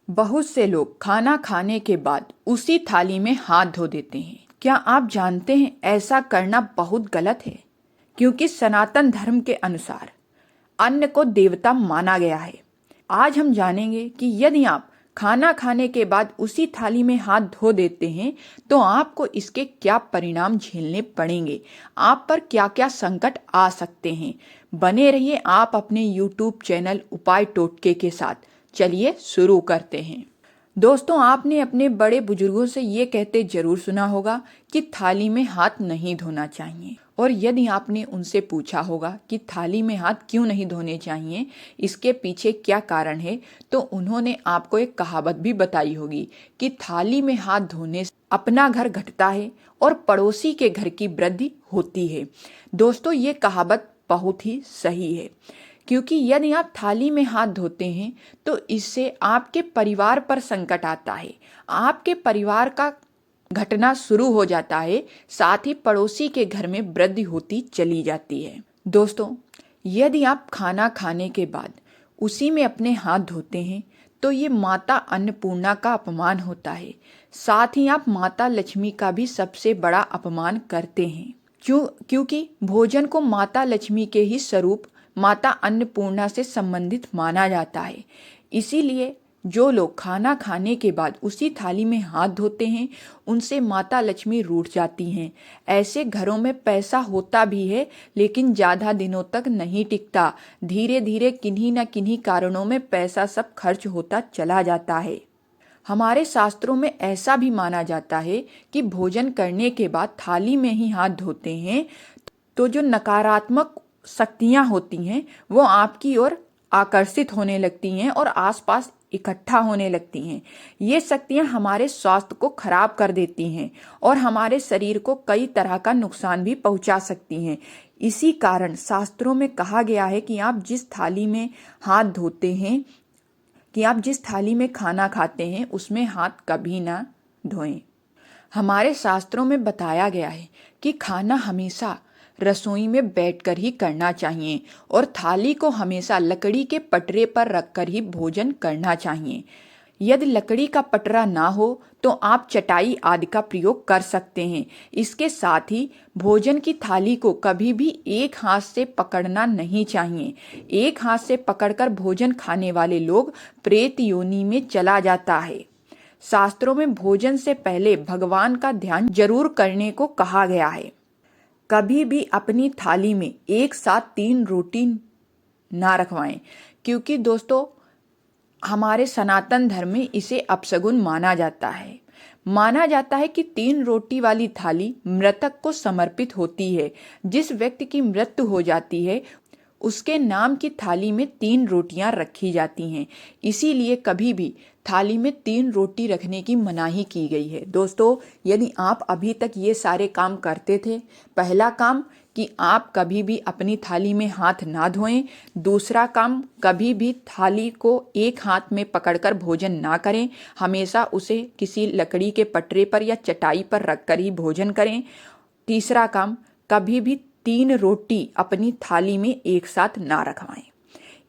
बहुत से लोग खाना खाने के बाद उसी थाली में हाथ धो देते हैं। क्या आप जानते हैं ऐसा करना बहुत गलत है? क्योंकि सनातन धर्म के अनुसार अन्न को देवता माना गया है। आज हम जानेंगे कि यदि आप खाना खाने के बाद उसी थाली में हाथ धो देते हैं तो आपको इसके क्या परिणाम झेलने पड़ेंगे, आप पर क्या क्या संकट आ सकते हैं। बने रहिए आप अपने YouTube चैनल उपाय टोटके के साथ। चलिए शुरू करते हैं। दोस्तों, आपने अपने बड़े बुजुर्गों से ये कहते जरूर सुना होगा कि थाली में हाथ नहीं धोना चाहिए। और यदि आपने उनसे पूछा होगा कि थाली में हाथ क्यों नहीं धोने चाहिए, इसके पीछे क्या कारण है, तो उन्होंने आपको एक कहावत भी बताई होगी कि थाली में हाथ धोने से अपना घर घटता है और पड़ोसी के घर की वृद्धि होती है। दोस्तों, ये कहावत बहुत ही सही है, क्योंकि यदि आप थाली में हाथ धोते हैं तो इससे आपके परिवार पर संकट आता है, आपके परिवार का घटना शुरू हो जाता है, साथ ही पड़ोसी के घर में वृद्धि होती चली जाती है। दोस्तों, यदि आप खाना खाने के बाद उसी में अपने हाथ धोते हैं तो ये माता अन्नपूर्णा का अपमान होता है, साथ ही आप माता लक्ष्मी का भी सबसे बड़ा अपमान करते हैं। क्योंकि भोजन को माता लक्ष्मी के ही स्वरूप माता अन्नपूर्णा से संबंधित माना जाता है। इसीलिए जो लोग खाना खाने के बाद उसी थाली में हाथ धोते हैं उनसे माता लक्ष्मी रूठ जाती हैं। ऐसे घरों में पैसा होता भी है, लेकिन ज़्यादा दिनों तक नहीं टिकता। धीरे धीरे किन्हीं न किन्हीं कारणों में पैसा सब खर्च होता चला जाता है। हमारे शास्त्रों में ऐसा भी माना जाता है कि भोजन करने के बाद थाली में ही हाथ धोते हैं तो जो नकारात्मक शक्तियां होती हैं वो आपकी ओर आकर्षित होने लगती हैं और आसपास इकट्ठा होने लगती हैं। ये शक्तियां हमारे स्वास्थ्य को खराब कर देती हैं और हमारे शरीर को कई तरह का नुकसान भी पहुंचा सकती हैं। इसी कारण शास्त्रों में कहा गया है कि आप जिस थाली में हाथ धोते हैं, कि आप जिस थाली में खाना खाते हैं उसमें हाथ कभी ना धोएं। हमारे शास्त्रों में बताया गया है कि खाना हमेशा रसोई में बैठकर ही करना चाहिए और थाली को हमेशा लकड़ी के पटरे पर रखकर ही भोजन करना चाहिए। यदि लकड़ी का पटरा ना हो तो आप चटाई आदि का प्रयोग कर सकते हैं। इसके साथ ही भोजन की थाली को कभी भी एक हाथ से पकड़ना नहीं चाहिए। एक हाथ से पकड़कर भोजन खाने वाले लोग प्रेत योनि में चला जाता है। शास्त्रों में भोजन से पहले भगवान का ध्यान जरूर करने को कहा गया है। कभी भी अपनी थाली में एक साथ 3 रोटी ना रखवाएं, क्योंकि दोस्तों हमारे सनातन धर्म में इसे अपशगुन माना जाता है। माना जाता है कि 3 रोटी वाली थाली मृतक को समर्पित होती है। जिस व्यक्ति की मृत्यु हो जाती है उसके नाम की थाली में 3 रोटियां रखी जाती हैं। इसीलिए कभी भी थाली में 3 रोटी रखने की मनाही की गई है। दोस्तों, यदि आप अभी तक ये सारे काम करते थे, पहला काम कि आप कभी भी अपनी थाली में हाथ ना धोएं। दूसरा काम, कभी भी थाली को एक हाथ में पकड़कर भोजन ना करें, हमेशा उसे किसी लकड़ी के पटरे पर या चटाई पर रखकर ही भोजन करें। तीसरा काम, कभी भी 3 रोटी अपनी थाली में एक साथ ना रखवाएं।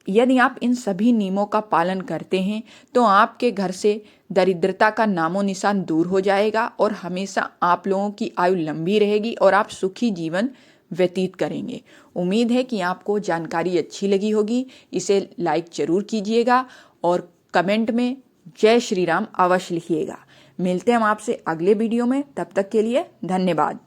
यदि आप इन सभी नियमों का पालन करते हैं तो आपके घर से दरिद्रता का नामो निशान दूर हो जाएगा और हमेशा आप लोगों की आयु लंबी रहेगी और आप सुखी जीवन व्यतीत करेंगे। उम्मीद है कि आपको जानकारी अच्छी लगी होगी। इसे लाइक जरूर कीजिएगा और कमेंट में जय श्री राम अवश्य लिखिएगा। मिलते हैं हम आपसे अगले वीडियो में, तब तक के लिए धन्यवाद।